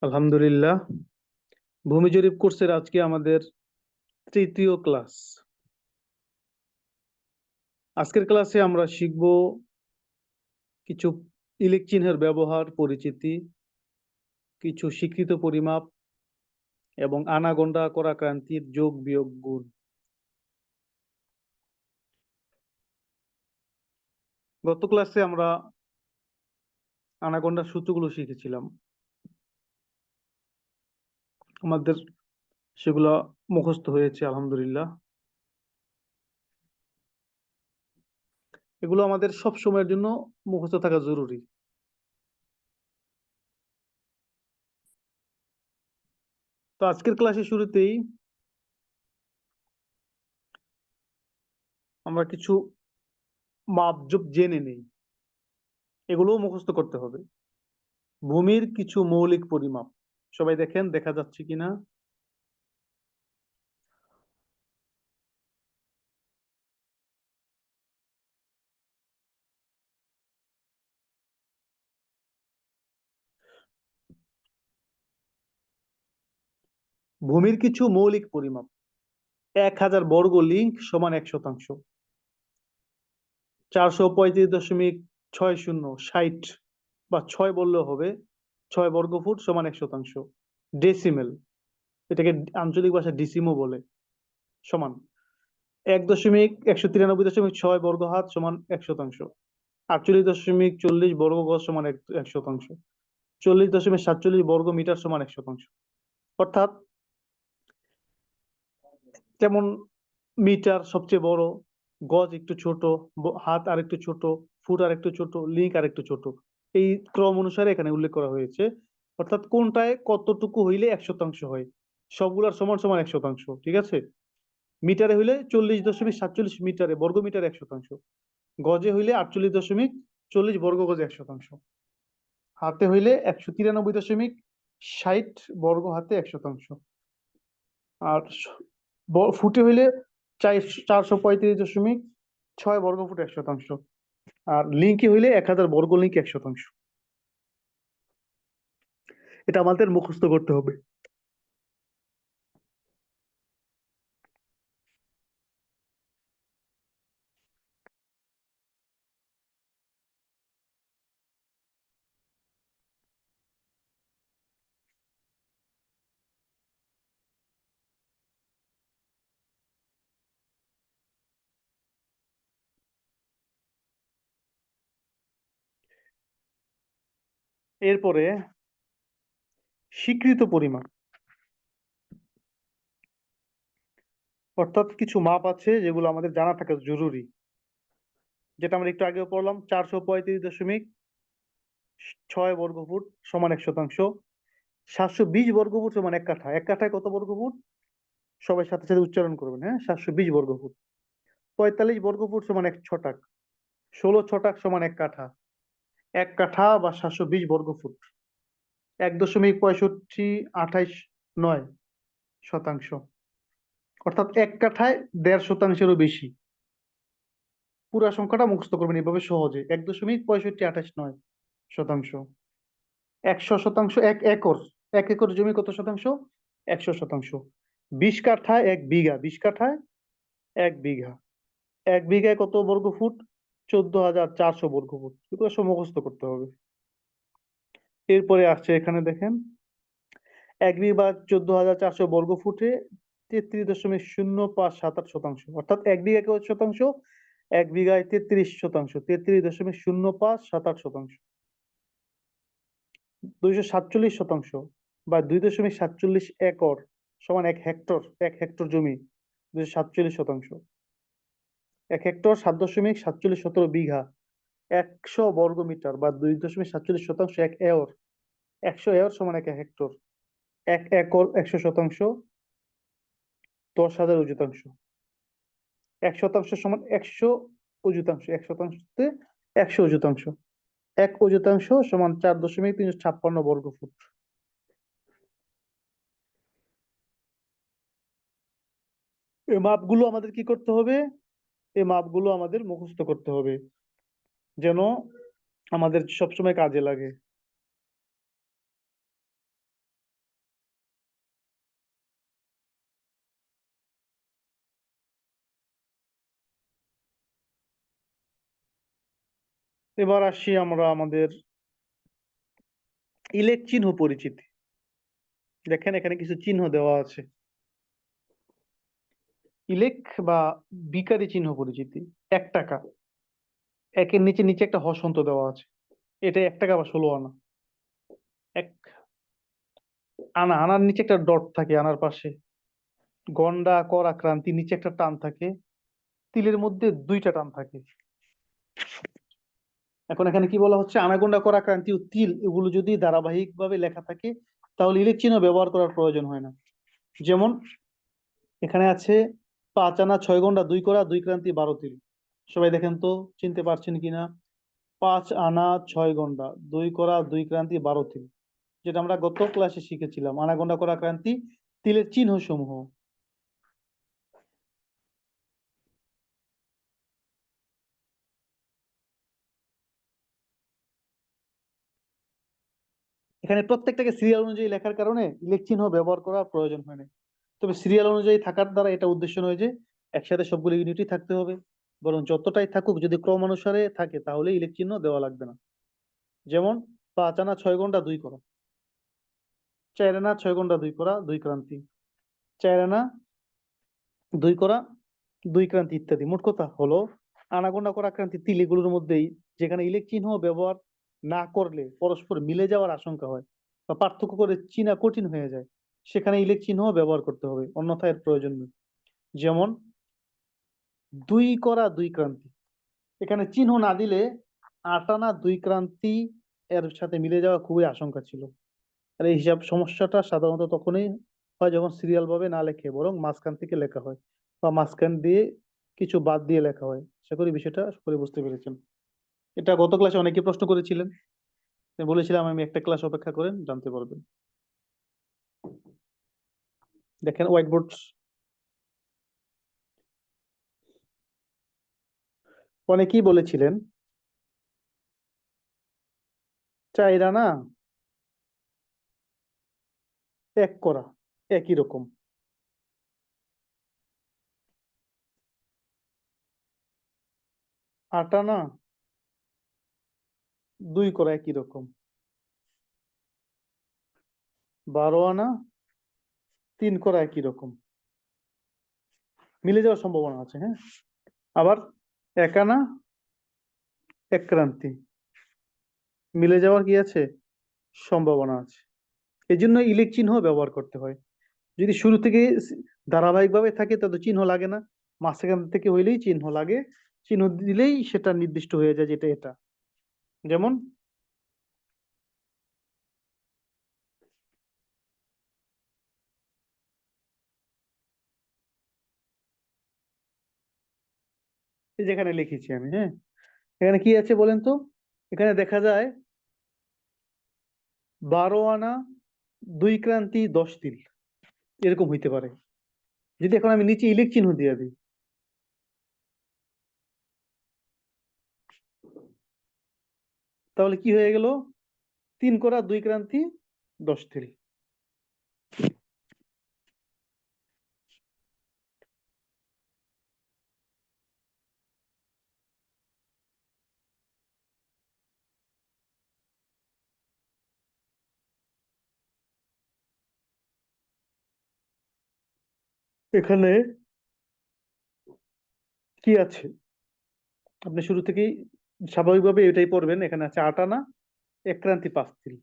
আলহামদুলিল্লাহ। ভূমি জরিপ কোর্সের আজকে আমাদের তৃতীয় ক্লাস। আজকের ক্লাসে আমরা শিখব কিছু ইলেক চিহ্নের ব্যবহার, পরিচিতি, কিছু স্বীকৃত পরিমাপ এবং আনাগোনা করাক্রান্তির যোগ বিয়োগ গুণ। গত ক্লাসে আমরা আনাগোনার সূত্রগুলো শিখেছিলাম। আমাদের সেগুলো মুখস্থ হয়েছে আলহামদুলিল্লাহ। এগুলো আমাদের সব সময়ের জন্য মুখস্থ থাকা জরুরি। তো আজকের ক্লাসের শুরুতেই আমরা কিছু মাপজোপ জেনে নেই, এগুলোও মুখস্থ করতে হবে। ভূমির কিছু মৌলিক পরিমাপ, সবাই দেখেন দেখা যাচ্ছে কিনা। ভূমির কিছু মৌলিক পরিমাপ: 1000 বর্গ লিঙ্ক সমান 1 শতাংশ, 435.60 বা 6 বললেও হবে, 6 বর্গ ফুট সমান 1 শতাংশ। ডেসিমেল, এটাকে আঞ্চলিক ভাষায় ডিসিমো বলে, সমান 1.193.6 বর্গ হাত সমান 1 শতাংশ। 48.40 বর্গ গজ সমান 1 শতাংশ। 40.47 বর্গ মিটার সমান 1 শতাংশ। অর্থাৎ যেমন মিটার সবচেয়ে বড়, গজ একটু ছোট, হাত আর একটু ছোট, ফুট আর একটু ছোট, লিঙ্ক আর একটু ছোট, এই ক্রম অনুসারে এখানে উল্লেখ করা হয়েছে। অর্থাৎ কোনটায় কতটুকু হইলে 1 শতাংশ হয়, সবগুলার সমান সমান 1 শতাংশ, ঠিক আছে। মিটারে হইলে 40.47 মিটারে বর্গ মিটারে 1 শতাংশ, গজে হইলে 48.40 বর্গ গজে 1 শতাংশ, হাতে হইলে 193.60 বর্গ হাতে 1 শতাংশ, আর ফুটে হইলে 435.6 বর্গ ফুট 1 শতাংশ, আর লিঙ্কে হইলে 1000 বর্গ লিঙ্ক 1 শতাংশ। এটা আমাদের মুখস্থ করতে হবে। এরপরে স্বীকৃত পরিমাপ, অর্থাৎ কিছু মাপ আছে যেগুলো আমাদের জানা থাকা জরুরি, যেটা আমরা একটু আগেও পড়লাম। 435.6 বর্গ ফুট সমান 1 শতাংশ, 720 বর্গ ফুট সমান 1 কাঠা। 1 কাঠায় কত বর্গ ফুট? সবাই সাথে সাথে উচ্চারণ করবেন, হ্যাঁ। 720 বর্গ ফুট। 45 বর্গ ফুট সমান 1 ছটাক। 16 ছটাক সমান 1 কাঠা। 1 কাঠা বা 720 বর্গ ফুট 1.6528 শতাংশ, অর্থাৎ 1 কাঠায় 1.5 শতাংশেরও বেশি। পুরা সংখ্যাটা মুখস্থ করবেন এইভাবে সহজে: 1.6528 শতাংশ। 100 শতাংশ 1 একর। 1 একর জমি কত শতাংশ? 100 শতাংশ। 20 কাঠায় 1 বিঘা। 20 কাঠায় 1 বিঘা। 1 বিঘায় কত বর্গ ফুট? 14,400 বর্গ ফুট। এগুলো সব মুখস্থ করতে হবে। এরপরে আসছে, এখানে দেখেন 1 বিঘা 14,400 বর্গ ফুটে 33.0578 শতাংশ, অর্থাৎ 1 বিঘা কত শতাংশ? 1 বিঘায় 33 শতাংশ, 33.0578 শতাংশ। 247 শতাংশ বা 2.47 একর সমান 1 হেক্টর। 1 হেক্টর জমি 247 শতাংশ। 1 হেক্টর 7.47 বিঘা। 100 বর্গ মিটার বা 2.47 শতাংশ 1 একর। 100 একর সমান 1 হেক্টর। 1 একর 100 শতাংশ 10,000 অযুতাংশ। 1 শতাংশ সমান 100 অযুতাংশ। 1 শতাংশতে 100 অযুতাংশ। 1 অযুতাংশ সমান 4.356 বর্গ ফুট। এই মাপগুলো আমাদের কি করতে হবে? এই মাপগুলো আমাদের মুখস্থ করতে হবে, যেন আমাদের সবসময় কাজে লাগে। এবার আসি আমরা আমাদের ইলেক চিহ্ন পরিচিতি। দেখেন এখানে কিছু চিহ্ন দেওয়া আছে। ইলেক বা বিকারি চিহ্ন পরিচিতি। 1 টাকা, একের নিচে নিচে একটা হসন্ত দেওয়া আছে, এটা 1 টাকা বা 16 আনা। এক আনা, আনার নিচে একটা ডট থাকে, আনার পাশে গন্ডা করা ক্রান্তি, নিচে একটা টান থাকে, তিলের মধ্যে 2টা টান থাকে। এখন এখানে কি বলা হচ্ছে, আনাগোন্ডা করা ক্রান্তি ও তিল এগুলো যদি ধারাবাহিক ভাবে লেখা থাকে তাহলে ইলেক চিহ্ন ব্যবহার করার প্রয়োজন হয় না। যেমন এখানে আছে 5 আনা 6 গন্ডা 2 করা 2 ক্রান্তি 12 তিল। সবাই দেখেন তো চিনতে পারছেন কিনা? 5 আনা 6 গন্ডা 2 করা 2 ক্রান্তি 12 তিল, যেটা আমরা গত ক্লাসে শিখেছিলাম, আনাগোন্ডা করা ক্রান্তি তিলের চিহ্ন সমূহ। এখানে প্রত্যেকটাকে সিরিয়াল অনুযায়ী লেখার কারণে ইলেক চিহ্ন ব্যবহার করার প্রয়োজন হয় না। তবে সিরিয়াল অনুযায়ী থাকার দ্বারা এটা উদ্দেশ্য নয় যে একসাথে সবগুলো ইউনিটই থাকতে হবে, বরং যতটাই থাকুক যদি ক্রম অনুসারে থাকে তাহলে ইলেক চিহ্ন দেওয়া লাগবে না। যেমন 5 আনা 6 গন্ডা 2 করা, 4 আনা 6 গন্ডা 2 করা 2 ক্রান্তি, 4 আনা 2 করা 2 ক্রান্তি ইত্যাদি। মোট কথা হলো আনাগোনা করা ক্রান্তি তিল এগুলোর মধ্যেই যেখানে ইলেক চিহ্ন ব্যবহার না করলে পরস্পর মিলে যাওয়ার আশঙ্কা হয় বা পার্থক্য করে চিনা কঠিন হয়ে যায়, সেখানে ইলেক চিহ্ন ব্যবহার করতে হবে, অন্যথায় এর প্রয়োজন নেই। যেমন 2 করা 2 ক্রান্তি, এখানে চিহ্ন না দিলে 8 আনা 2 ক্রান্তি এর সাথে মিলে যাওয়া খুবই আশঙ্কা ছিল। আর এই হিসাব সমস্যাটা সাধারণত তখনই হয় যখন সিরিয়াল ভাবে না লেখে বরং মাঝখান থেকে লেখা হয় বা মাঝখান দিয়ে কিছু বাদ দিয়ে লেখা হয়। আশা করি বিষয়টা করে বুঝতে পেরেছেন। এটা গত ক্লাসে অনেকে প্রশ্ন করেছিলেন, আমি বলেছিলাম আমি একটা ক্লাস অপেক্ষা করেন জানতে পারবেন। দেখেন হোয়াইট বোর্ড। অনেকেই বলেছিলেন 4 আনা 1 করা একই রকম, 8 আনা 2 করা একই রকম, 12 আনা 3 করা একই রকম, মিলে যাওয়ার সম্ভাবনা আছে। হ্যাঁ, আবার 1 আনা 1 ক্রান্তি মিলে যাওয়ার কি আছে, সম্ভাবনা আছে। এই জন্য ইলেক চিহ্ন ব্যবহার করতে হয়। যদি শুরু থেকে ধারাবাহিক ভাবে থাকে তত চিহ্ন লাগে না, মাঝখান থেকে হইলেই চিহ্ন লাগে। চিহ্ন দিলেই সেটা নির্দিষ্ট হয়ে যায় যেটা এটা। যেমন এই যেখানে লিখেছি আমি, হ্যাঁ, এখানে কি আছে বলেন তো? এখানে দেখা যায় 12 আনা 2 ক্রান্তি 10 তিল, এরকম হইতে পারে। যদি এখন আমি নিচে ইলেক চিহ্ন দিয়ে দিই তাহলে কি হয়ে গেল, 3 করা 2 ক্রান্তি 10 তিল। এখানে কি আছে, আপনি শুরু থেকেই স্বাভাবিকভাবে এটাই পড়বেন। এখানে আছে 8 আনা 1 ক্রান্তি 5 তিল,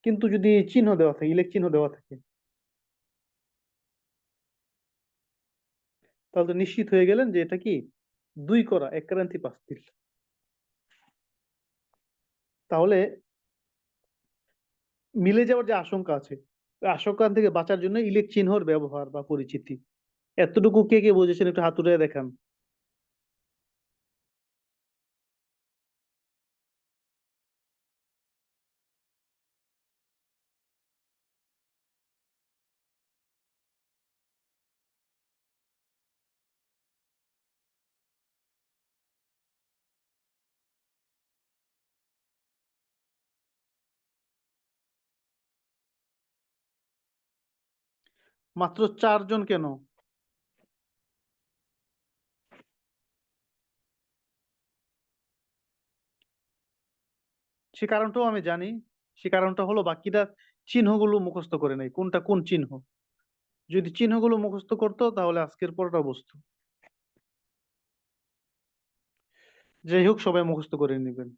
কিন্তু যদি চিহ্ন দেওয়া থাকে, ইলেক চিহ্ন দেওয়া থাকে, তাহলে তো নিশ্চিত হয়ে গেলেন যে এটা কি 2 করা 1 ক্রান্তি 5 তিল। তাহলে মিলে যাওয়ার যে আশঙ্কা আছে, ওই আশঙ্কা থেকে বাঁচার জন্য ইলেক চিহ্নর ব্যবহার বা পরিচিতি। এতটুকু কে কে বুঝেছেন একটু হাত উঠিয়ে দেখান। মাত্র 4 জন কেন? সে কারণটাও আমি জানি। সে কারণটা হলো বাকিটা চিহ্নগুলো মুখস্থ করে নেই, কোনটা কোন চিহ্ন। যদি চিহ্নগুলো মুখস্থ করতো তাহলে আজকের পড়াটা বুঝতো। যাই হোক, সবাই মুখস্থ করে নেবেন।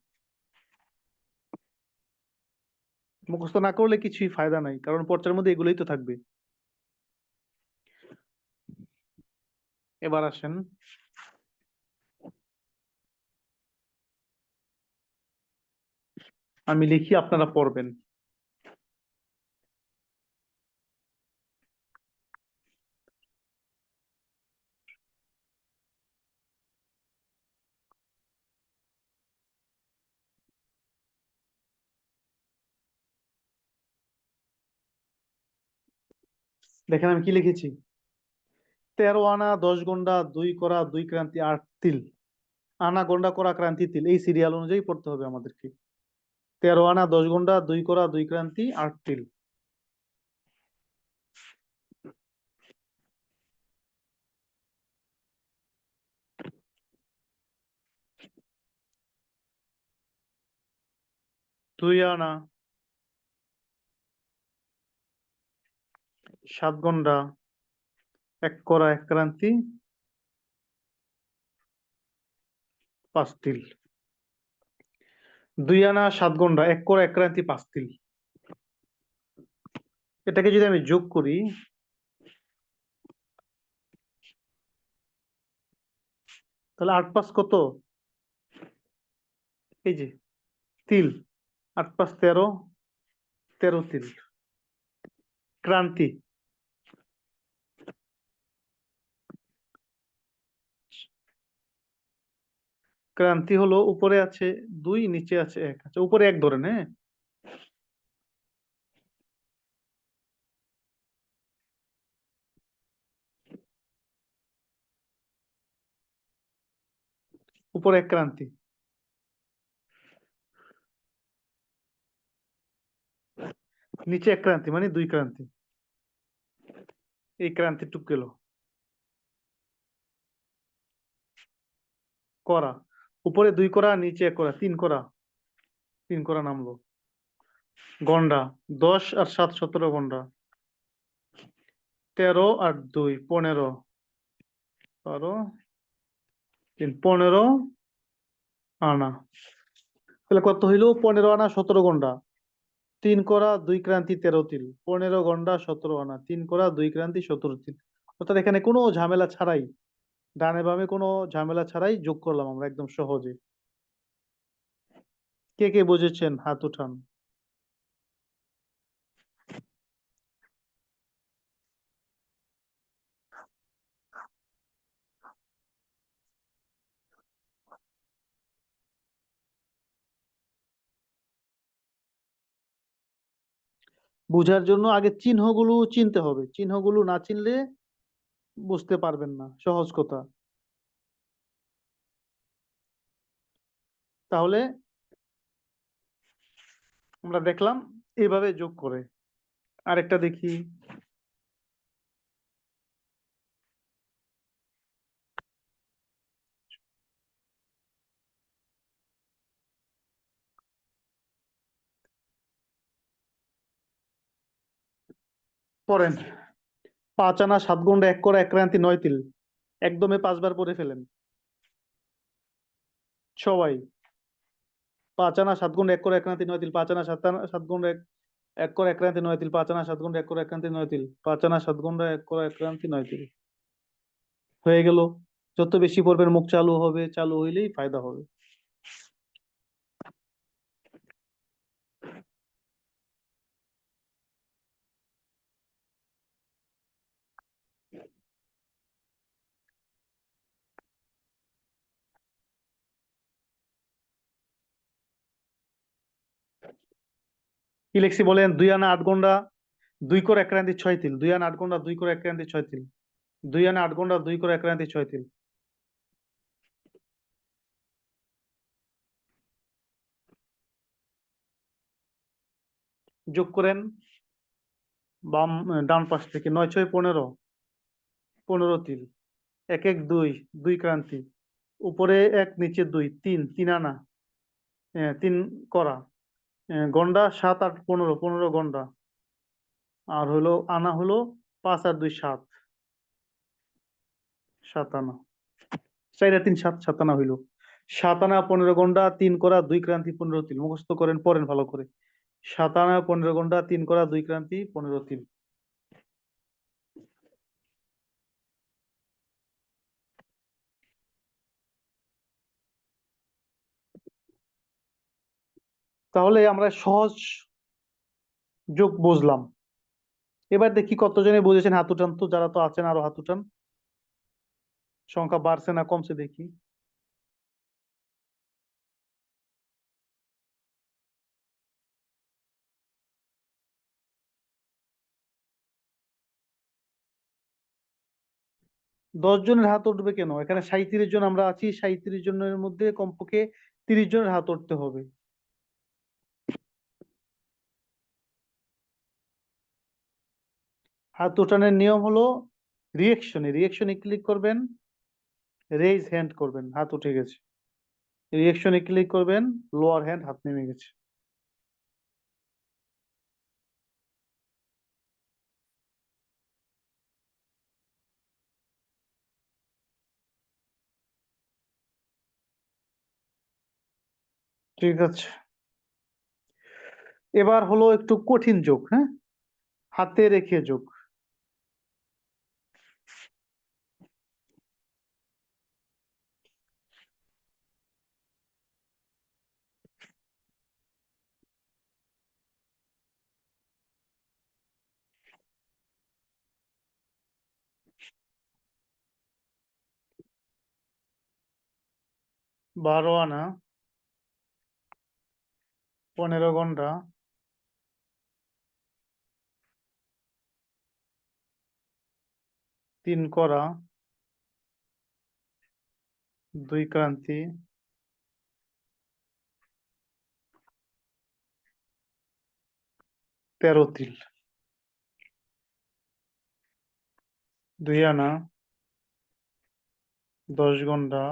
মুখস্থ না করলে কিছুই ফায়দা নাই, কারণ পর্চার মধ্যে এগুলোই তো থাকবে। এবার আসেন, আমি লিখি, আপনারা পড়বেন। দেখেন আমি কি লিখেছি। 13 আনা 10 গন্ডা 2 করা 2 ক্রান্তি 8 তিল। আনা গন্ডা করা ক্রান্তি তিল, এই সিরিয়াল অনুযায়ী পড়তে হবে আমাদেরকে। 13 আনা 10 গন্ডা 2 করা 2 ক্রান্তি 8 তিল। 2 আনা 7 গন্ডা 1 করা 1 ক্রান্তি 5 তিল। 2 আনা 7 গন্ডা 1 করা 1 ক্রান্তি 5 তিল। এটাকে যদি আমি যোগ করি, তাহলে 8 5 কত? এই যে তিল, 8 5 13, 13 তিল। ক্রান্তি, ক্রান্তি হলো উপরে আছে 2, নিচে আছে 1। আচ্ছা, উপরে 1 ধরেন, হ্যাঁ। উপরে 1 ক্রান্তি, নিচে 1 ক্রান্তি, মানে 2 ক্রান্তি। এই ক্রান্তি টুক গেল করা। উপরে 2 করা, নিচে 1 করা, 3 করা। 3 করা নামলো। গন্ডা, 10 আর 7 17 গন্ডা। 13 আর 2 15, 12 3 15 আনা। তাহলে কত হইলো? 15 আনা 17 গন্ডা। 3 করা 2 ক্রান্তি 13 তিল। 15 গন্ডা 17 আনা, 3 করা 2 ক্রান্তি 17 তিল। অর্থাৎ এখানে কোনো ঝামেলা ছাড়াই, ডানে বামে কোনো ঝামেলা ছাড়াই যোগ করলাম আমরা একদম সহজে। কে কে বুঝেছেন হাত উঠান। বুঝার জন্য আগে চিহ্নগুলো চিনতে হবে, চিহ্নগুলো না চিনলে বুঝতে পারবেন না, সহজ কথা। তাহলে আমরা দেখলাম এইভাবে যোগ করে। আরেকটা দেখি। পড়েন। 5 আনা 7 গন্ডা 1 করা 1 ক্রান্তি 9 তিল। একদমে 5 বার পড়ে ফেলেন সবাই। 5 আনা 7 গন্ডা 1 করা 1 ক্রান্তি 9 তিল। 5 আনা 7 গন্ডা 1 করা 1 ক্রান্তি 9 তিল। 5 আনা 7 গন্ডা 1 করা 1 ক্রান্তি 9 তিল। 5 আনা 7 গন্ডা 1 করা 1 ক্রান্তি 9 তিল। হয়ে গেল। যত বেশি পড়বেন মুখ চালু হবে, চালু হইলেই ফায়দা হবে। কি লিখছি বলেন? 2 আনা 8 গন্ডা 2 করা 1 ক্রান্তি 6 তিল। 2 আনা 8 গন্ডা 2 করা 1 ক্রান্তি 6 তিল। 2 আনা 8 গন্ডা 2 করা 1 ক্রান্তি 6 তিল। যোগ করেন বাম, ডান পাশ থেকে। 9 6 15, 15 তিল। 1 1 2, 2 ক্রান্তি। উপরে 1 নিচে 2, 3 3 আনা, 3 করা। গন্ডা 7 8 15, 15 গন্ডা। আর হলো আনা হলো 5 আর 2 7, 7 আনা। 4 আর 3 7, 7 আনা হইলো। 7 আনা 15 গন্ডা, 3 করা 2 ক্রান্তি 15 তিল। মুখস্থ করেন, পড়েন ভালো করে। 7 আনা 15 গন্ডা, 3 করা 2 ক্রান্তি 15 তিল। তাহলে আমরা সহজ যোগ বুঝলাম। এবার দেখি কতজনে বুঝেছেন, হাত উঠান তো, যারা তো আছেন আরো হাত উঠান। সংখ্যা বাড়ছে না কমছে দেখি। 10 জনের হাত উঠবে কেন? এখানে 37 জন আমরা আছি, 37 জনের মধ্যে কমপক্ষে 30 জনের হাত উঠতে হবে। হাত উঠানোর নিয়ম হলো রিয়েকশনে, রিয়েকশনে ক্লিক করবেন, রেইজ হ্যান্ড করবেন, হাত উঠে গেছে। রিয়েকশনে ক্লিক করবেন, লোয়ার হ্যান্ড, হাত নেমে গেছে। ঠিক আছে, এবার হলো একটু কঠিন যোগ, হ্যাঁ, হাতে রেখে যোগ। বারো আনা 15 ঘন্টা, 3 করা 2 ক্রান্তি 13 তিল। 2 আনা 10 ঘন্টা,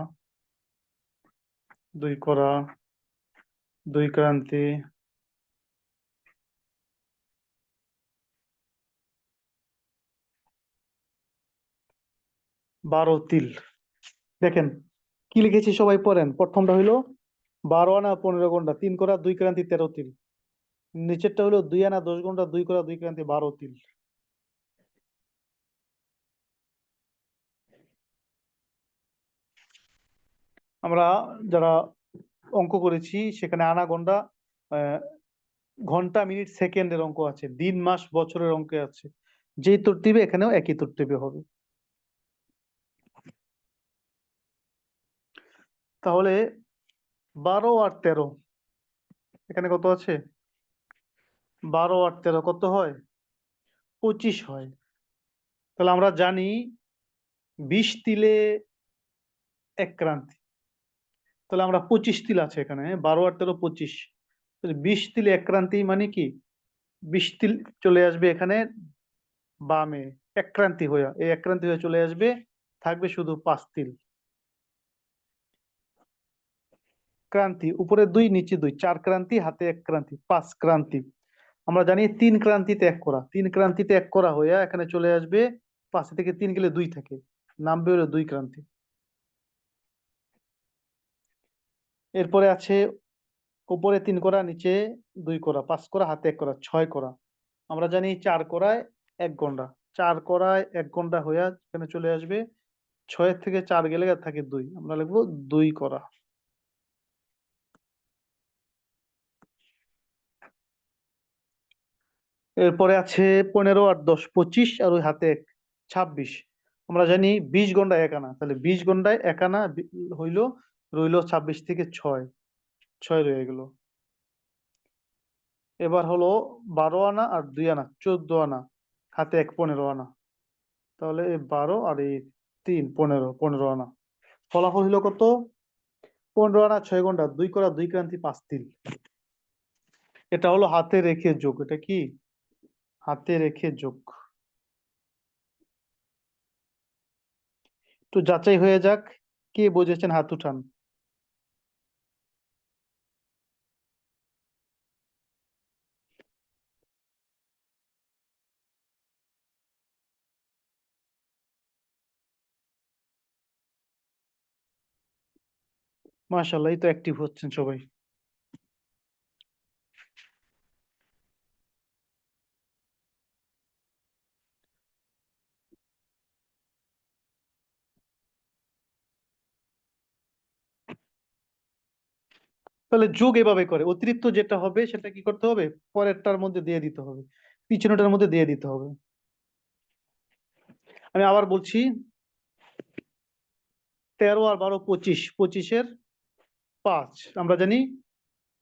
2 করা 2 ক্রান্তি 12 তিল। দেখেন কি লিখেছি, সবাই পড়েন। প্রথমটা হইলো 12 আনা 15 ঘন্টা, 3 করা 2 ক্রান্তি 13 তিল। নিচেরটা হলো 2 আনা 10 ঘন্টা, 2 করা 2 ক্রান্তি 12 তিল। আমরা যারা অঙ্ক করেছি সেখানে আনা ঘন্টা, আহ, ঘন্টা মিনিট সেকেন্ডের অঙ্ক আছে, দিন মাস বছরের অঙ্ক আছে। যেই তরতিবে এখানেও একই তরতিবে হবে। তাহলে 12 আর 13, এখানে কত আছে? 12 আর 13 কত হয়? 25 হয়। তাহলে আমরা জানি 20 তিলে 1 ক্রান্তি। তাহলে আমরা 25 তিল আছে এখানে, 12 আর 13 25। তাহলে 20 তিলে 1 ক্রান্তি মানে কি? 20 তিল চলে আসবে এখানে বামে, 1 ক্রান্তি হয়ে, এই 1 ক্রান্তি হয়ে চলে আসবে, থাকবে শুধু 5 তিল। ক্রান্তি উপরে 2 নিচে 2, 4 ক্রান্তি, হাতে 1 ক্রান্তি, 5 ক্রান্তি। আমরা জানি 3 ক্রান্তিতে 1 করা, 3 ক্রান্তিতে 1 করা হয়ে এখানে চলে আসবে, 5 থেকে 3 গেলে 2 থাকে, নামবে হলো 2 ক্রান্তি। এরপরে আছে উপরে 3 করা, নিচে 2 করা, 5 করা, হাতে 1 করা, 6 করা। আমরা জানি 4 করায় 1 ঘন্টা, 4 করায় 1 ঘন্টা হয়ে এখানে চলে আসবে, 6 থেকে 4 গেলে আর থাকে 2, আমরা লিখবো 2 করা। এরপরে আছে 15 আর 10 25, আর ওই হাতে 1 26। আমরা জানি 20 ঘন্টায় 1 আনা, তাহলে 20 ঘন্টায় 1 আনা হইলো, রইলো 26 থেকে 6, 6 রয়ে গেল। এবার হলো 12 আনা আর 2 আনা 14 আনা, হাতে 1 15 আনা। তাহলে এই 12 আর এই 3 15, 15 আনা। ফলাফল হলো কত? 15 আনা 6 ঘন্টা, 2 করা 2 ক্রান্তি 5 তিল। এটা হলো হাতে রেখে যোগ। এটা কি? হাতে রেখে যোগ। তো যাচাই হয়ে যাক, কে বুঝেছেন, হাত উঠান। মাশাআল্লাহ, এই তো অ্যাক্টিভ হচ্ছেন সবাই। তাহলে যোগ এভাবে করে, অতিরিক্ত যেটা হবে সেটা কি করতে হবে, পরেরটার মধ্যে দিয়ে দিতে হবে, পিছনেটার মধ্যে দিয়ে দিতে হবে। আমি আবার বলছি, 13 আর 12 25, 25-এর 5 আমরা জানি।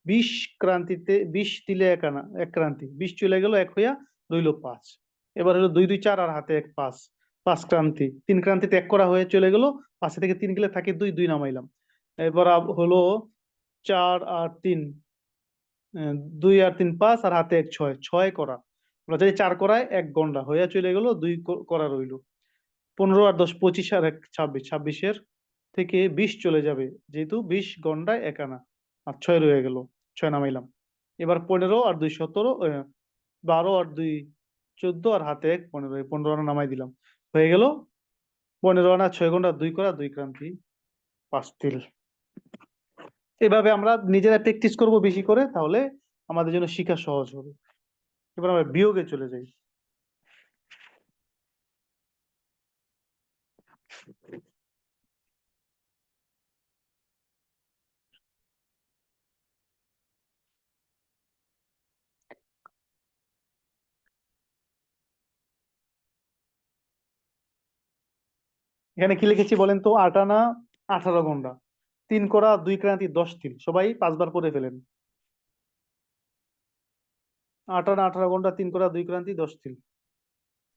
20 ক্রান্তিতে 20 তিলে এক আনা, এক ক্রান্তি, 20 চলে গেল, এক হইয়া রইল 5। এবার হলো 2 2 4 আর হাতে এক 5, 5 ক্রান্তি, 3 ক্রান্তিতে এক করা হয়ে চলে গেল। 5 থেকে 3 গেলে থাকে 2, 2 নামাইলাম। এবার হলো 4 আর 3, 2 আর 3 5, আর হাতে এক 6, 6 করা। আমরা জানি 4 করায় এক গন্ডা হইয়া চলে গেল, 2 করা রইল। 15 আর 10 25, আর এক 26, 26-এর থেকে 20 চলে যাবে, যেহেতু 20 গন্ডায় এক আনা, আর 6 রয়ে গেল, 6 নামাইলাম। এবার 15 আর 2 17, 12 আর 2 14, আর হাতে এক 15, 15 আনা নামাই দিলাম, হয়ে গেল 15 আনা 6 গন্ডা, 2 করা, 2 ক্রান্তি 5 তিল। এভাবে আমরা নিজেরা প্র্যাকটিস করব বেশি করে, তাহলে আমাদের জন্য শিখা সহজ হবে। এবার আমরা বিয়োগে চলে যাই। এখানে কি লিখেছি বলেন তো, 8 আনা 18 গন্ডা, 3 করা 2 ক্রান্তি 10 তিল, সবাই 5 বার পড়ে ফেলেন। 8 আনা 18 গন্ডা, 3 করা 2 ক্রান্তি 10 তিল।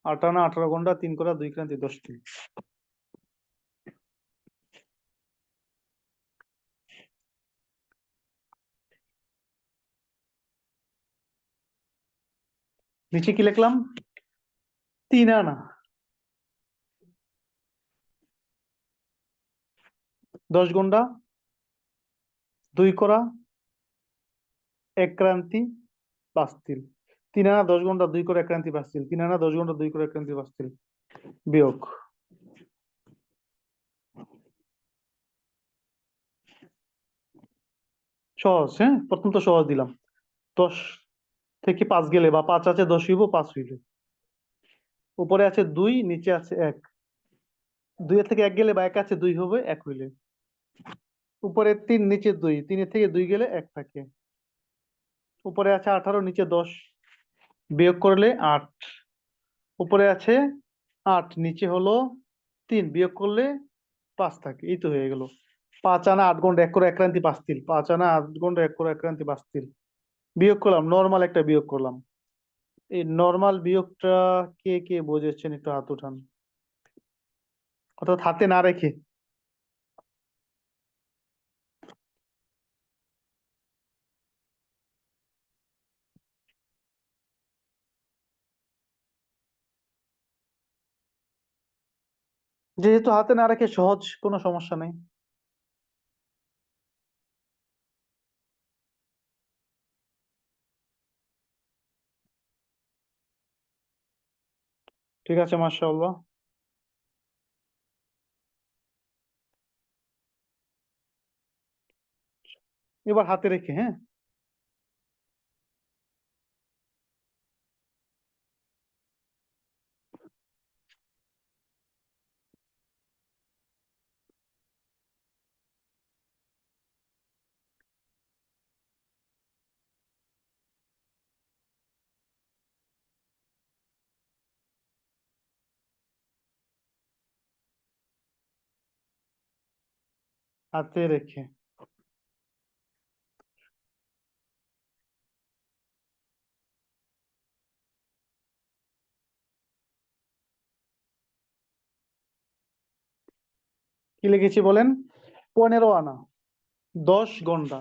8 আনা 18 গন্ডা, 3 করা 2 ক্রান্তি 10 তিল। নিচে কি লিখলাম, 3 আনা 10 গন্ডা, 2 করা 1 ক্রান্তি 5 তিল। 3 আনা 10 গন্ডা, 2 করা 1 ক্রান্তি 5 তিল। 3 আনা 10 গন্ডা, 2 করা 1 ক্রান্তি 5 তিল। বিয়োগ। সহজ, হ্যাঁ, প্রথম তো সহজ দিলাম। 10 থেকে 5 গেলে, বা 5 আছে 10 হইব, 5 হইল। উপরে আছে 2, নিচে আছে 1। 2 এর থেকে 1 গেলে, বা 1 আছে 2 হবে, 1 হইলে। উপরে 3, নিচে 2, 3 এর থেকে 2 গেলে 1 থাকে। উপরে আছে 18, নিচে 10, বিয়োগ করলে 8। উপরে আছে 8, নিচে হলো 3, বিয়োগ করলে 5 থাকে। এই তো হয়ে গেল। 5 আনা 8 গন্ডা, 1 করে 1 ক্রান্তি 5 তিল। 5 আনা 8 গন্ডা, 1 করে 1 ক্রান্তি 5 তিল। বিয়োগ করলাম, নর্মাল একটা বিয়োগ করলাম। এই নর্মাল বিয়োগটা কে কে বোঝেছেন একটু হাত উঠান, অর্থাৎ হাতে না রেখে। যেহেতু হাতে না রেখে সহজ, কোনো সমস্যা নেই। ঠিক আছে, মাশাআল্লাহ। এবার হাতে রেখে, হ্যাঁ। হাতে রেখে কি লিখেছি বলেন, 15 আনা 10 গন্ডা,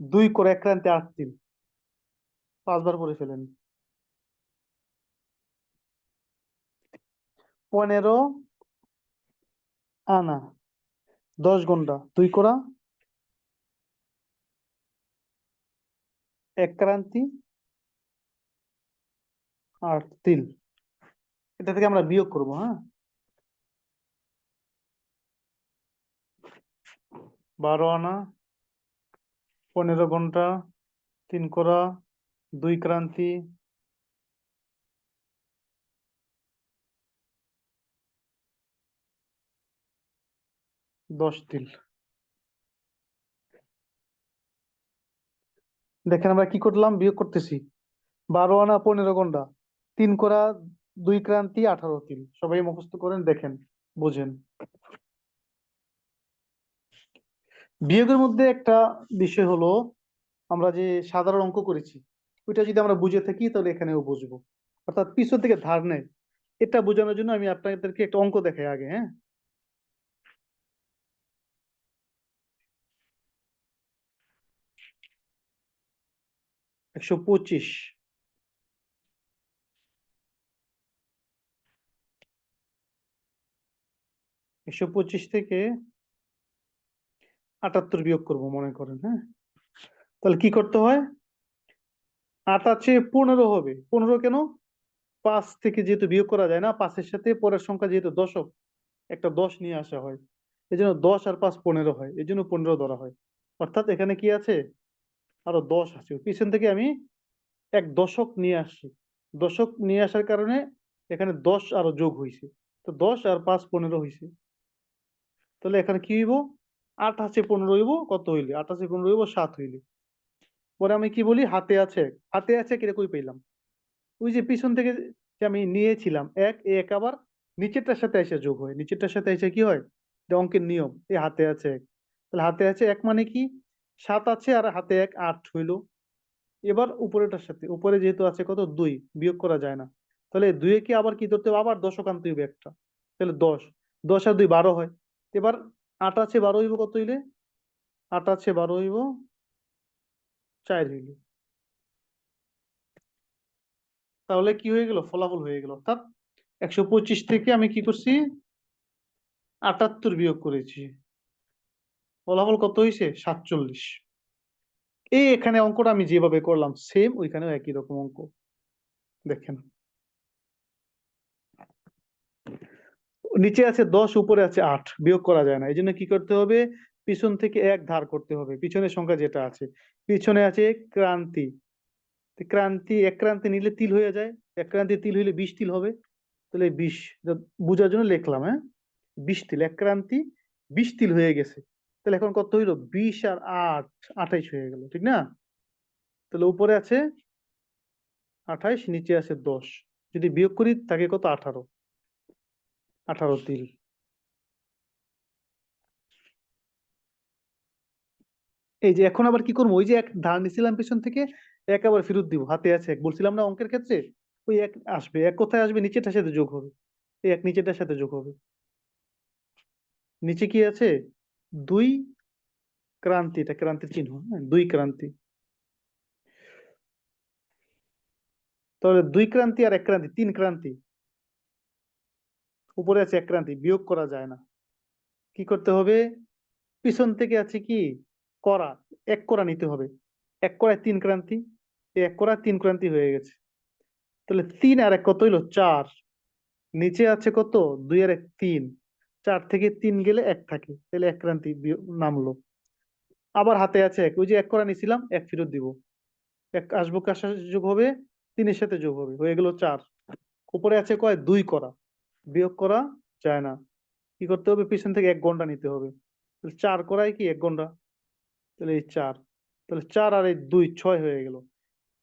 2 করে 1 ক্রান্তি 8 তিল। 5 বার করে ফেলেন। 15 আনা 10 গন্ডা, 2 করা 1 ক্রান্তি 8 তিল। এটা থেকে আমরা বিয়োগ করব, হ্যাঁ। 12 আনা 15 ঘন্টা, 3 করা, 2 ক্রান্তি, 10 তিল। দেখেন আমরা কি করলাম, বিয়োগ করতেছি। 12 আনা 15 ঘন্টা, 3 করা, 2 ক্রান্তি, 18 তিল। সবাই মুখস্থ করেন, দেখেন, বোঝেন। বিয়োগের মধ্যে একটা বিষয় হলো, আমরা যে সাধারণ অঙ্ক করেছি, ওইটা যদি আমরা বুঝে থাকি তাহলে এখানেও বুঝবো। অর্থাৎ পিছন থেকে ধার নেয়, এটা বোঝানোর জন্য আমি আপনাদেরকে একটা অঙ্ক দেখাই আগে। হ্যাঁ, 125, 125 থেকে 78 বিয়োগ করব মনে করেন। হ্যাঁ, তাহলে কি করতে হয়, 8 আছে 15 হবে। 15 কেন, 5 থেকে যেহেতু বিয়োগ করা যায় না, 5-এর সাথে পরের সংখ্যা যেহেতু দশক, একটা 10 নিয়ে আসা হয়, এই জন্য 10 আর 5 15 হয়, এই জন্য 15 ধরা হয়। অর্থাৎ এখানে কি আছে, আরো 10 আছে, পিছন থেকে আমি এক দশক নিয়ে আসছি। দশক নিয়ে আসার কারণে এখানে 10 আরো যোগ হয়েছে, তো 10 আর 5 15 হয়েছে। তাহলে এখানে কি হইব, 8 আছে 15 হইব, কত হইলে 8 আছে 15 হইব 7 হইলে। পরে আমি কি বলি, হাতে আছে, হাতে আছে কিরে কই পেলাম, ওই যে পিছন থেকে যে আমি নিয়েছিলাম এক, এই এক আবার নিচেরটার সাথে এসে যোগ হয়, নিচেরটার সাথে এসে কি হয়, এটা অঙ্কের নিয়ম। এই হাতে আছে এক, তাহলে হাতে আছে এক মানে কি, 7 আছে আর হাতে এক, 8 হইলো। এবার উপরেটার সাথে, উপরে যেহেতু আছে কত 2, বিয়োগ করা যায় না, তাহলে 2 কে আবার কি ধরতে হবে, আবার দশক আনতে হবে একটা, তাহলে 10, 10 আর 2 12 হয়। এবার 8 আছে 12 হইব কত হইলে, 8 আছে 12 হইব 4 হইল। তাহলে কি হয়ে গেল, ফলাফল হয়ে গেল। অর্থাৎ 125 থেকে আমি কি করছি, 78 বিয়োগ করেছি, ফলাফল কত হয়েছে 47। এই এখানে অঙ্কটা আমি যেভাবে করলাম সেম ওইখানেও একই রকম অঙ্ক। দেখেন, নিচে আছে 10, উপরে আছে 8, বিয়োগ করা যায় না, এই জন্য কি করতে হবে, পিছন থেকে এক ধার করতে হবে, পিছনের সংখ্যা যেটা আছে। পিছনে আছে ক্রান্তি, তো ক্রান্তি, এক ক্রান্তি নিলে তিল হয়ে যায়, এক ক্রান্তি তিল হইলে 20 তিল হবে। তাহলে 20 বুঝার জন্য লিখলাম। হ্যাঁ, 20 তিল, এক ক্রান্তি 20 তিল হয়ে গেছে। তাহলে এখন কত হইলো, 20 আর 8, 28 হয়ে গেল, ঠিক না? তাহলে উপরে আছে 28, নিচে আছে 10, যদি বিয়োগ করি থাকে কত, 18, 18 তিল। এই যে এখন আবার কি করবো, ওই যে এক ধার নিছিলাম পিছন থেকে, এক আবার ফেরত দিব, হাতে আছে এক, বলছিলাম না অঙ্কের ক্ষেত্রে, ওই এক আসবে, এক কোথায় আসবে, নিচেটার সাথে যোগ হবে, এই এক নিচেটার সাথে যোগ হবে। নিচে কি আছে, 2 ক্রান্তি, এটা ক্রান্তির চিহ্ন। হ্যাঁ, 2 ক্রান্তি, তাহলে 2 ক্রান্তি আর 1 ক্রান্তি, 3 ক্রান্তি। উপরে আছে 1 ক্রান্তি, বিয়োগ করা যায় না, কি করতে হবে, পিছন থেকে আছে কি করা, 1 করা নিতে হবে, 1 করায় 3 ক্রান্তি, এই 1 করায় 3 ক্রান্তি হয়ে গেছে। তাহলে 3 আর 1 কত হইলো 4, নিচে আছে কত, 2 আর 1 3, 4 থেকে 3 গেলে 1 থাকে, তাহলে 1 ক্রান্তি নামলো। আবার হাতে আছে এক, ওই যে 1 করা নিছিলাম, 1 ফেরত দিব, 1 আসবো, কার সাথে যোগ হবে, 3 এর সাথে যোগ হবে, হয়ে গেল 4। উপরে আছে কয়, 2 করা, বিয়োগ করা যায় না, কি করতে হবে, পিছন থেকে 1 ঘন্টা নিতে হবে। তাহলে 4 করায় কি 1 ঘন্টা, তাহলে এই 4, তাহলে 4 আর এই 2 6 হয়ে গেল।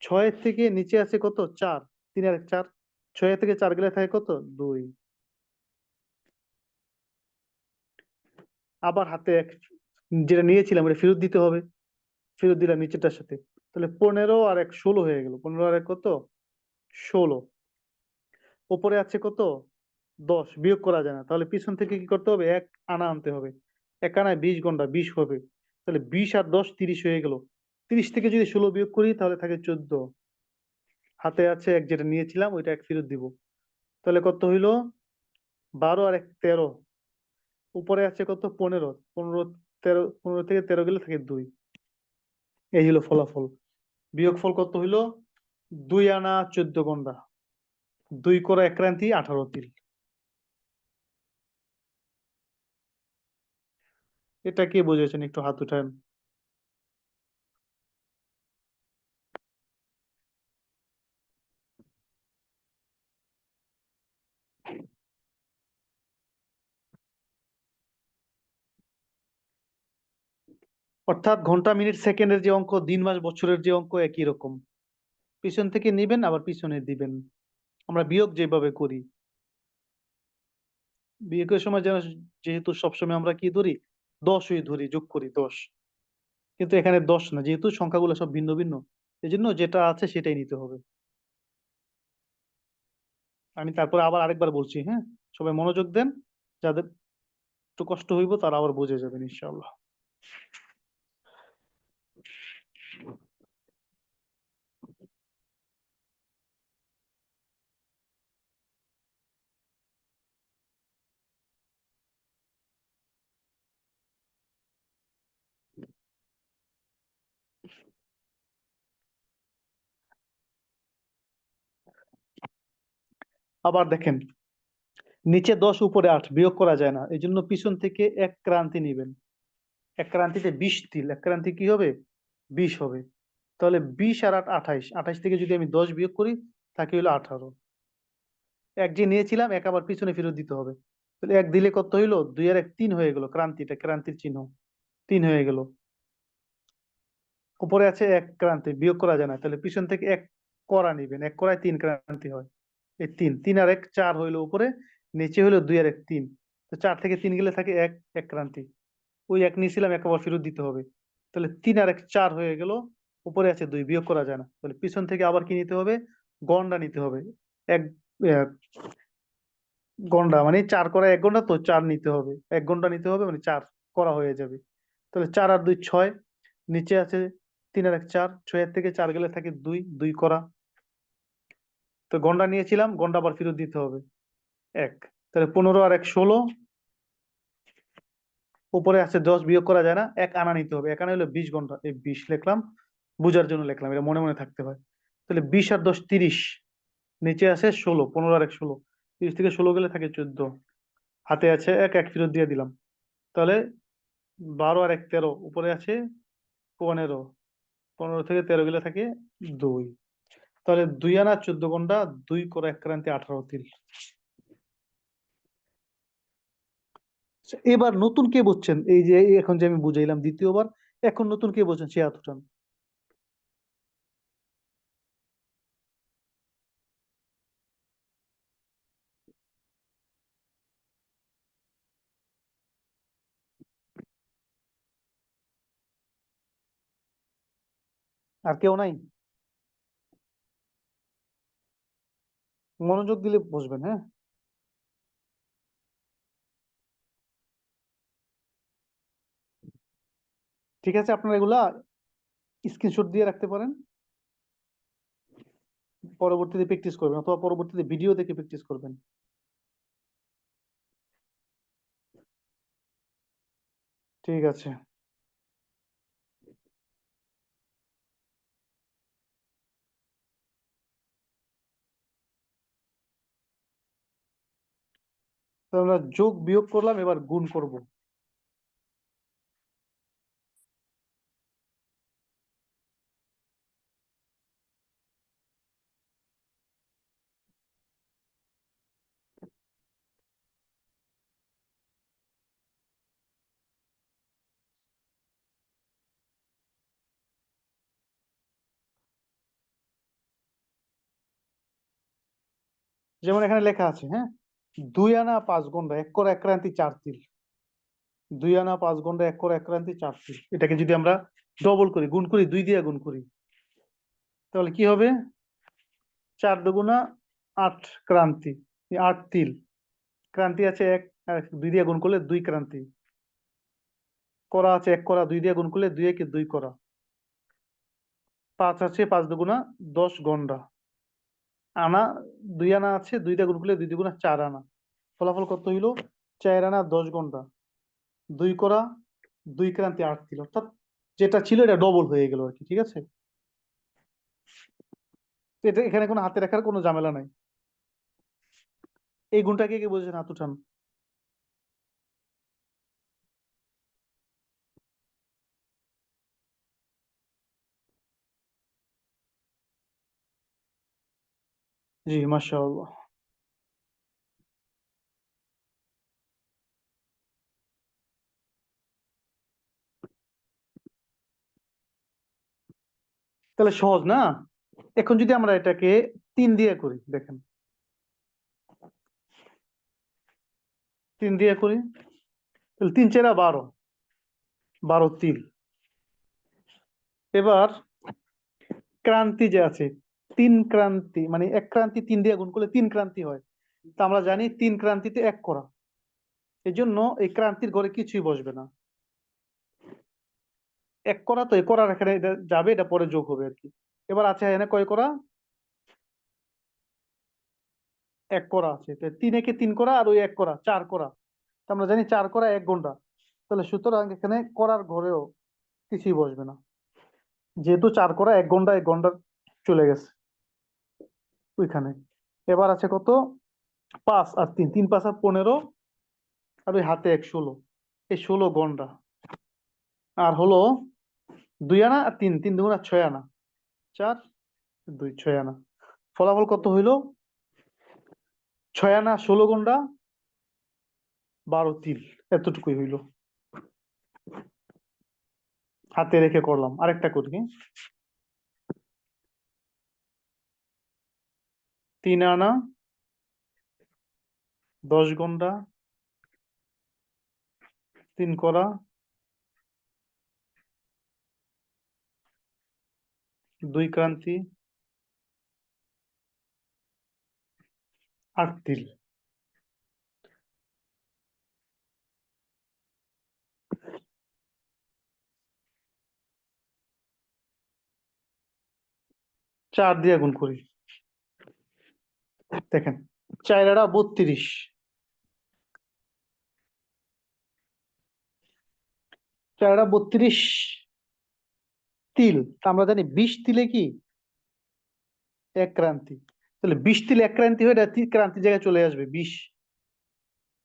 6 থেকে নিচে আছে কত, 4, 3 আর 1 4, 6 থেকে 4 গেলে থাকে কত, 2। আবার হাতে এক, যেটা নিয়েছিলাম ওটা ফেরত দিতে হবে, ফেরত দিলাম নিচেরটার সাথে। তাহলে 15 আর 1 16 হয়ে গেল, 15 আর 1 কত, 16। উপরে আছে কত, 10, বিয়োগ করা যায় না, তাহলে পিছন থেকে কি করতে হবে, 1 আনা আনতে হবে, 1 আনায় 20 ঘন্টা, 20 হবে। তাহলে 20 আর 10 30 হয়ে গেল। 30 থেকে যদি 16 বিয়োগ করি তাহলে থাকে 14। হাতে আছে এক, যেটা নিয়েছিলাম ওইটা 1 ফেরত দিব, তাহলে কত হইলো, 12 আর 1 13। উপরে আছে কত, 15, 15 13, 15 থেকে 13 গেলে থাকে 2। এই হলো ফলাফল। বিয়োগফল কত হইলো, 2 আনা 14 ঘন্টা, 2 করা 1 ক্রান্তি 18 তিল। এটা কে বুঝেছেন, একটু হাত উঠান। অর্থাৎ ঘন্টা মিনিট সেকেন্ডের যে অঙ্ক, দিন মাস বছরের যে অঙ্ক একই রকম। পিছন থেকে নিবেন আবার পিছনে দিবেন। আমরা বিয়োগ যেভাবে করি, বিয়োগের সময় যেন, যেহেতু সবসময় আমরা কি ধরি, 10ই ধরি, যোগ করি 10। কিন্তু এখানে 10 না, যেহেতু সংখ্যাগুলো সব ভিন্ন ভিন্ন, এই জন্য যেটা আছে সেটাই নিতে হবে। আমি তারপরে আবার আরেকবার বলছি, হ্যাঁ, সবাই মনোযোগ দেন। যাদের একটু কষ্ট হইব তারা আবার বুঝে যাবেন ইনশাআল্লাহ। আবার দেখেন, নিচে 10 উপরে 8, বিয়োগ করা যায় না, এই জন্য পিছন থেকে এক ক্রান্তি নিবেন। এক ক্রান্তিতে 20 তিল, এক ক্রান্তি কি হবে, 20 হবে। তাহলে 20 আর 8 28, 28 থেকে যদি আমি 10 বিয়োগ করি তাকে হলো 18। এক যে নিয়েছিলাম, এক আবার পিছনে ফেরত দিতে হবে। তাহলে এক দিলে কত হইলো, 2 আর 1 3 হয়ে গেল, ক্রান্তিটা, ক্রান্তির চিহ্ন 3 হয়ে গেল। উপরে আছে এক ক্রান্তি, বিয়োগ করা যায় না, তাহলে পিছন থেকে এক করা নিবেন, এক করায় 3 ক্রান্তি হয়। এই 3, 3 আর 1 4 হইলো উপরে, নিচে হইলো 2 আর 1 3। তো 4 থেকে 3 গেলে থাকে এক, এক ক্রান্তি। ওই এক নিয়েছিলাম, এক আবার ফেরত দিতে হবে। তাহলে 3 আর 1 4 হয়ে গেল, উপরে আছে 2, বিয়োগ করা যায় না, তাহলে পিছন থেকে আবার কি নিতে হবে, গণনা নিতে হবে। এক আহ, গন্ডা মানে 4 করা 1 ঘন্টা, তো 4 নিতে হবে, 1 ঘন্টা নিতে হবে, মানে 4 করা হয়ে যাবে। তাহলে 4 আর 2 6, নিচে আছে 3 আর 1 4, 6 এর থেকে 4 গেলে থাকে 2, 2 করা। তো গন্ডা নিয়েছিলাম, গন্ডা আবার ফেরত দিতে হবে 1। তাহলে 15 আর 1 16, উপরে আছে 10, বিয়োগ করা যায় না, 1 আনা নিতে হবে, 1 আনা হলো 20 ঘন্টা, এই 20 লিখলাম, বুঝার জন্য লিখলাম, এটা মনে মনে থাকতে হয়। তাহলে 20 আর 10 30, নিচে আছে 16, 15 আর 1 16, 30 থেকে 16 গেলে থাকে 14, হাতে আছে 1, 1 ফেরত দিয়ে দিলাম। তাহলে 12 আর 1 13, উপরে আছে 15, 15 থেকে 13 গেলে থাকে 2। তাহলে 2 আনা 14 ঘন্টা, 2 করে 1 ক্রান্তি 18 তিল। আচ্ছা, এবার নতুন কে বুঝছেন, এই যে এখন যে আমি বুঝাইলাম দ্বিতীয়বার, এখন নতুন কে বুঝছেন সে হাত উঠান। আর কেউ নাই? মনোযোগ দিলে বুঝবেন, হ্যাঁ। ঠিক আছে, আপনারা এগুলা স্ক্রিনশট দিয়ে রাখতে পারেন, পরবর্তীতে প্র্যাকটিস করবেন, অথবা পরবর্তীতে ভিডিও দেখে প্র্যাকটিস করবেন। ঠিক আছে। তো আমরা যোগ বিয়োগ করলাম, এবার গুণ করব। যেমন এখানে লেখা আছে, হ্যাঁ, 2 আনা 5 ঘন্টা, 1 করে 1 ক্রান্তি 4 তিল। 2 আনা 5 ঘন্টা, 1 করে 1 ক্রান্তি 4 তিল, এটাকে যদি আমরা ডবল করি, গুণ করি, 2 দিয়ে গুণ করি, তাহলে কি হবে, 4 দুগুণা 8 ক্রান্তি, 8 তিল। ক্রান্তি আছে 1, আর 2 দিয়ে গুণ করলে 2 ক্রান্তি। করা আছে 1 করা, 2 দিয়ে গুণ করলে 2 একে 2 করা। 5 আছে, 5 দুগুণা 10 ঘন্টা। আনা, 2 আনা আছে, 2 দিয়ে গুণ করলে 2 দুগুণা 4 আনা। ফলাফল কত হইলো, 4 আনা 10 ঘন্টা, 2 করা, 2 ক্রান্তি 8 তিল, অর্থাৎ যেটা ছিল এটা ডবল হয়ে গেল আর কি। ঠিক আছে, তো এটা এখানে কোনো হাতে রাখার কোনো ঝামেলা নাই। এই গুণটা কে কে বুঝেছেন, হাত উঠান। জি, মাশাআল্লাহ। তাহলে সহজ না? এখন যদি আমরা এটাকে 3 দিয়ে করি, দেখেন 3 দিয়ে করি, তাহলে 3 4 12, 12 3। এবার ক্রান্তি যে আছে, 3 ক্রান্তি মানে এক ক্রান্তি 3 দিয়ে গুণ করলে 3 ক্রান্তি হয়। তা আমরা জানি 3 ক্রান্তিতে 1 করা, এই জন্য এই ক্রান্তির ঘরে কিছুই বসবে না। 1 করা, তো এই করার এখানে এটা যাবে, এটা পরে যোগ হবে আর কি। এবার আছে এখানে কয় করা? 1 করা আছে, 3 একে 3 করা আর ওই 1 করা 4 করা। তা আমরা জানি 4 করা 1 ঘন্টা, তাহলে সুতরাং এখানে করার ঘরেও কিছুই বসবে না, যেহেতু 4 করা 1 ঘন্টা, 1 ঘন্টা চলে গেছে ওইখানে। এবার আছে কত? 5 আর 3, 3 5 আর 15, আর ওই হাতে 1 16, এই 16 ঘন্টা। আর হলো 2 আনা আর 3, 3 2 6 আনা, 4 2 6 আনা। ফলাফল কত হইলো? 6 আনা 16 ঘন্টা 12 3, এতটুকুই হইলো। হাতে রেখে করলাম, আরেকটা করি। 3 আনা 10 ঘন্টা 3 করা 2 ক্রান্তি 8 তিল। চার দিয়ে গুণ করি, দেখেন 4 আনা 32, 4 আনা 32 তিল। তা আমরা জানি 20 তিলে কি 1 ক্রান্তি, তাহলে 20 তিল 1 ক্রান্তি হয়ে এটা ক্রান্তি জায়গায় চলে আসবে। 20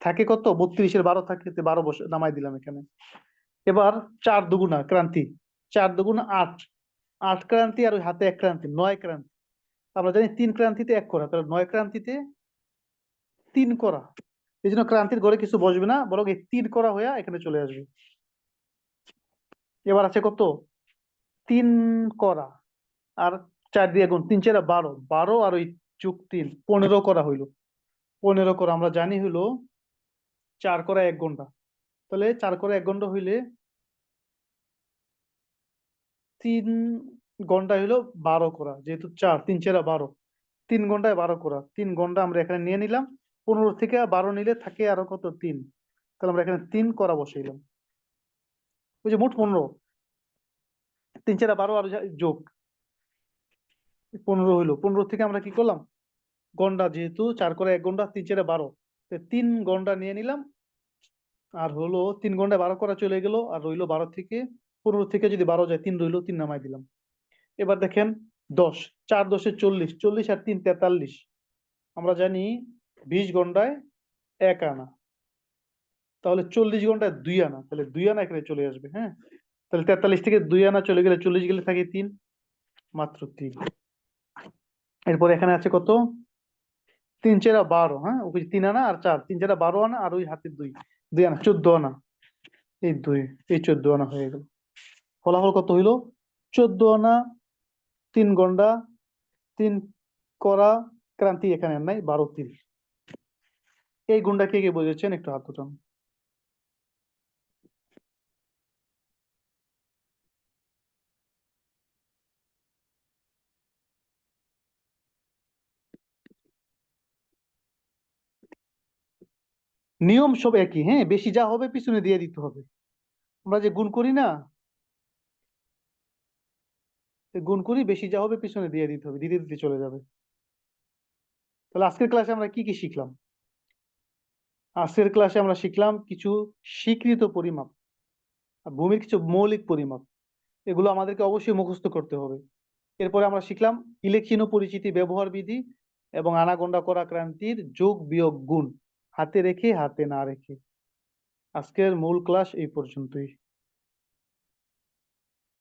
থাকে কত? 32 এর 12 থাকে, 12 বসে নামাই দিলাম এখানে। এবার 4 দুগুণা ক্রান্তি, 4 দুগুণা 8, 8 ক্রান্তি আর ওই হাতে 1 ক্রান্তি 9 ক্রান্তি। আমরা জানি 3 ক্রান্তিতে 1 করা, তাহলে 9 ক্রান্তিতে 3 করা। এই জন্য ক্রান্তির ঘরে কিছু বসবে না, বরং এই 3 করা হয়ে এখানে চলে আসবে। এবার আছে কত? 3 করা আর 4 দিয়ে গুণ, 3 4 12, 12 আর ওই যোগ 3 15 করা হইলো। 15 করা আমরা জানি হইলো 4 করা 1 ঘন্টা, তাহলে 4 করা 1 ঘন্টা হইলে 3 ঘন্টা হইলো 12 করা, যেহেতু 4 3 4 12, 3 ঘন্টায় 12 করা, 3 ঘন্টা আমরা এখানে নিয়ে নিলাম। 15 থেকে 12 নিলে থাকে আরো কত? 3, তাহলে আমরা এখানে 3 করা বসাইলাম। ওই যে মোট 15, 3 4 12 আর যোগ 15 হইলো। 15 থেকে আমরা কি করলাম? ঘন্টা, যেহেতু 4 করে 1 ঘন্টা, 3 4 12, 3 ঘন্টা নিয়ে নিলাম। আর হলো 3 ঘন্টায় 12 করা চলে গেল, আর রইলো 12 থেকে 15 থেকে যদি 12 যায় 3 রইলো, 3 নামাই দিলাম। এবার দেখেন 10, 4 10 40, 40 আর 3 43। আমরা জানি 20 ঘন্টায় 1 আনা, তাহলে 40 ঘন্টায় 2 আনা, তাহলে 2 আনা এখানে চলে আসবে। হ্যাঁ, তাহলে 43 থেকে 2 আনা চলে গেলে 40 গেলে থাকে 3, মাত্র 3। এরপর এখানে আছে কত? 3 4 12, হ্যাঁ ওই 3 আনা আর 4, 3 4 12 আনা আর ওই হাতে 2, 2 আনা 14 আনা, এই 2, এই 14 আনা হয়ে গেল। ফলাফল কত হইলো? 14 আনা 3 ঘন্টা 3 করা, ক্রান্তি এখানে আর নাই, 12 3। এই গুণটা কে কে বুঝেছেন একটু হাত উঠান। নিয়ম সব একই, হ্যাঁ, বেশি যা হবে পিছনে দিয়ে দিতে হবে। আমরা যে গুণ করি না, গুণ করি, বেশি যা হবে পিছনে দিয়ে দিতে হবে, দিতে দিতে চলে যাবে। তাহলে আজকের ক্লাসে আমরা কি কি শিখলাম? আজকের ক্লাসে আমরা শিখলাম কিছু স্বীকৃত পরিমাপ, আর ভূমির কিছু মৌলিক পরিমাপ, এগুলো আমাদেরকে অবশ্যই মুখস্থ করতে হবে। এরপরে আমরা শিখলাম ইলেকচিহ্ন পরিচিতি, ব্যবহার বিধি এবং আনাগোনা করা ক্রান্তির যোগ বিয়োগ গুণ, হাতে রেখে হাতে না রেখে। আজকের মূল ক্লাস এই পর্যন্তই।